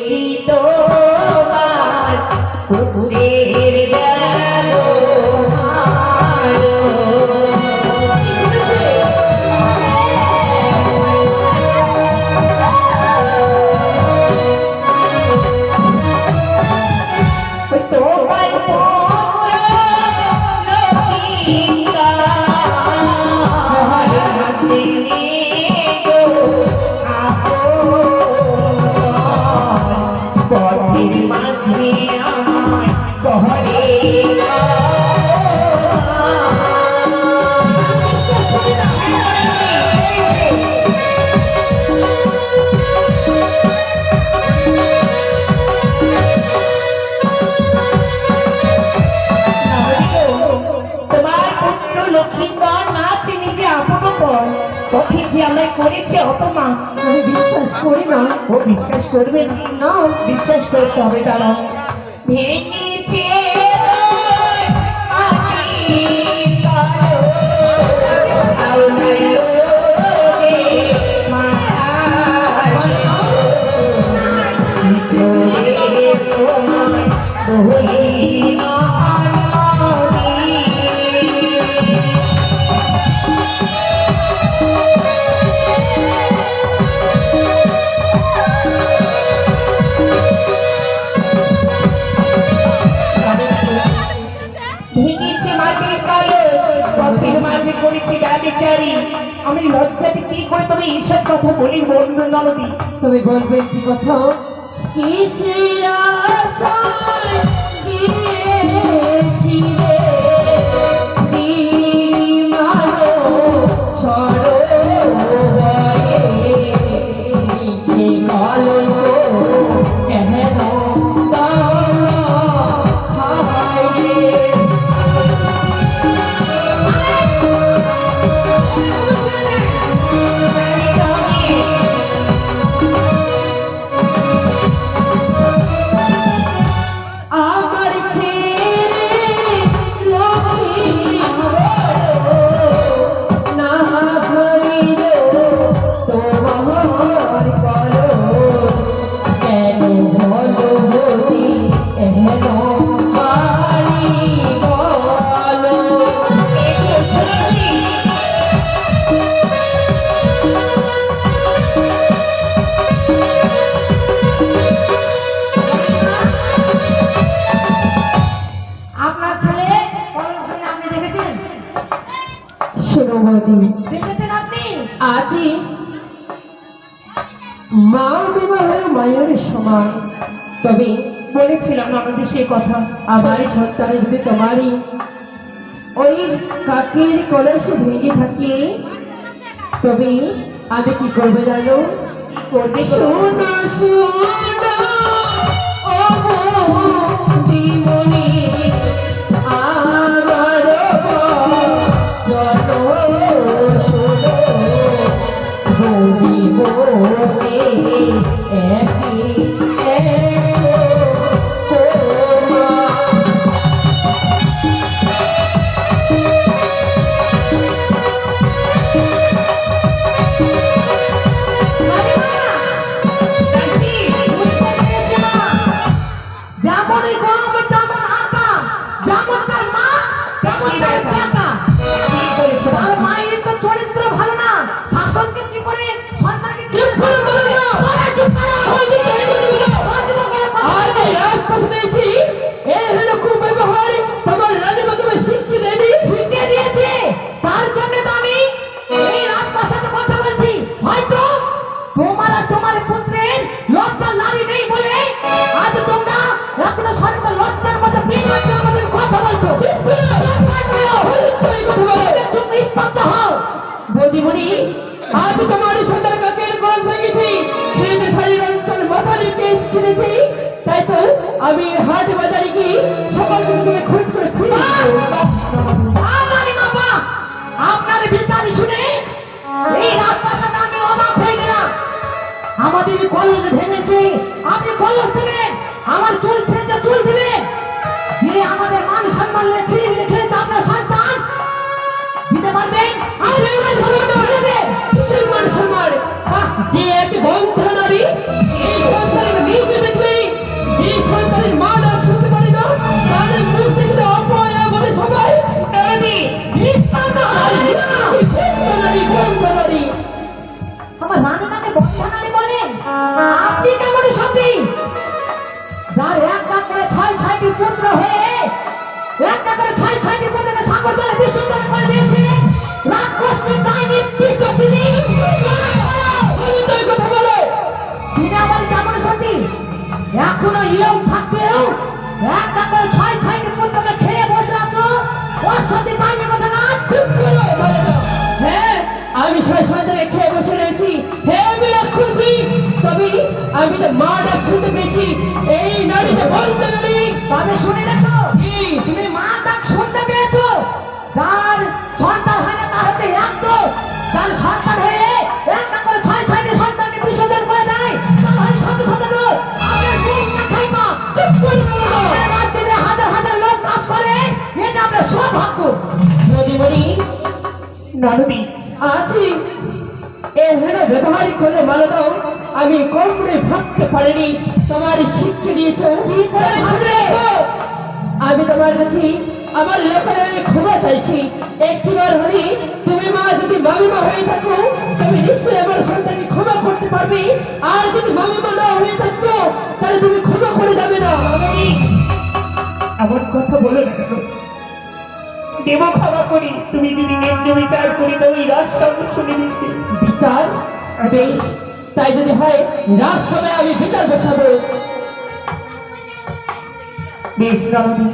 কি তোমার পুকুরের করেছে অপমান। আমি বিশ্বাস করি না। ও বিশ্বাস করবে না? বিশ্বাস করতে হবে। তারা ভেঙেছে আমি লজ্জাতে কি করে তবে এইসব কথা বলি বন্ধু নবী? তুমি বলবে কি কথা? কিসের আশায় গিয়েছিলে বিমানো সরোবরে মিঠে কলঙ্ক কেন দেখেছেন আপনি? আজই মা বিবাহের মায়ের সমান। তবে বলেছিলাম আমাদের সে কথা। আমার সন্তানে যদি তোমারই ওই কাকের কলস ভেঙে থাকে তবে আমি কি করবো জানো? শোনো শোনো দিমণি আমার আজ তোমার সন্তান কাকের গলায় ভেঙেছি, সেই দেশের অঞ্চল মাথা রেখে এসেছি। তাই তো আমি হাট বাজারে গিয়ে সকল কিছু তুমি খরচ করে ফিরে আপনার বিচার শুনে এই রাজপ্রাসাদে আমি অবাক হয়ে গেলাম। আমাদের কলস ভেঙেছে, আপনি কলস দেবেন? আমার চুল ছেড়ে চুল দিবেন? যে আমাদের মান সম্মান ছিঁড়ে খেলেছে আপনার সন্তান দিতে পারবেন? যে এক বন্ধ নারী এই সংসারের মেয়েকে জানানি বলেন আপনি কেমন সতী যার একটা করে ছয়টি পুত্র হয়ে একটা করে ছয়টি পুত্রকে সাগর জলে বিসর্জন করে দিয়েছিলেন রাক্ষসের ডাইনি পিশাচিনী কথা বলো তিনি আমার কেমন সতী এখনো ইয়ং থাকতেও একটা করে ছয়টি পুত্রকে খেয়ে বসে আছো অসতী ডাইনি কথা না চুপ করো হ্যাঁ আমি ছয় সন্তানে খেয়ে বসে রয়েছি হ্যাঁ আমি খুশি তবে আমি তো মা ডাক শুনতে পেয়েছি এই নারীতে বন্ধ নারী তবে শুনে রাখো তুমি মা ডাক শুনতে পেয়েছো যার সন্তান হয় না তার হচ্ছে একদম যার সন্তান হয়ে একটা করে ছয়টি সন্তানকে বিসর্জন করে দেয় তার হয় শত শত লোক আপনার মুখ না খাইবা চুপ করে আমাদের রাজ্যে যে হাজার হাজার লোক কাজ করে এটা আমরা সৌভাগ্য নদীমণি নারী আছি এখানে ব্যবহার করে মালো দাও আমি কম করে ভাবতে পারিনি তোমার শিক্ষা দিয়েছ কি করে শুনে রাখো আমি তোমার কাছে আমার লেখায় ক্ষমা চাইছি একটিবার হলে তুমি মা যদি মামিমা হয়ে থাকো তুমি নিশ্চয়ই আমার সন্তানকে ক্ষমা করতে পারবে আর যদি মামিমা না হয়ে থাকতো তাহলে তুমি ক্ষমা করে যাবে না এমন কথা বলো না কেন দেব ক্ষমা করি তুমি যদি ন্যায্য বিচার করি তো ওই রাজ সঙ্গে শুনে দিছি বিচার বেশ তাই যদি হয় রাত সময় আমি বিচার বসাবো বেশ রানী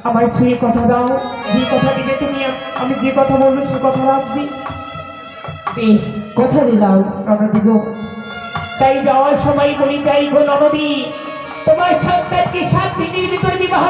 আমার ছুঁয়ে কথা দাও যে কথা দিবে তুমি আমি যে কথা বলবো সে কথা রাখবি বেশ কথা দিলাম ননদী গো তাই যাওয়ার সময় বলি যাই গো ননদী তোমার সন্তানকে 7 দিনের ভিতরে বিবাহ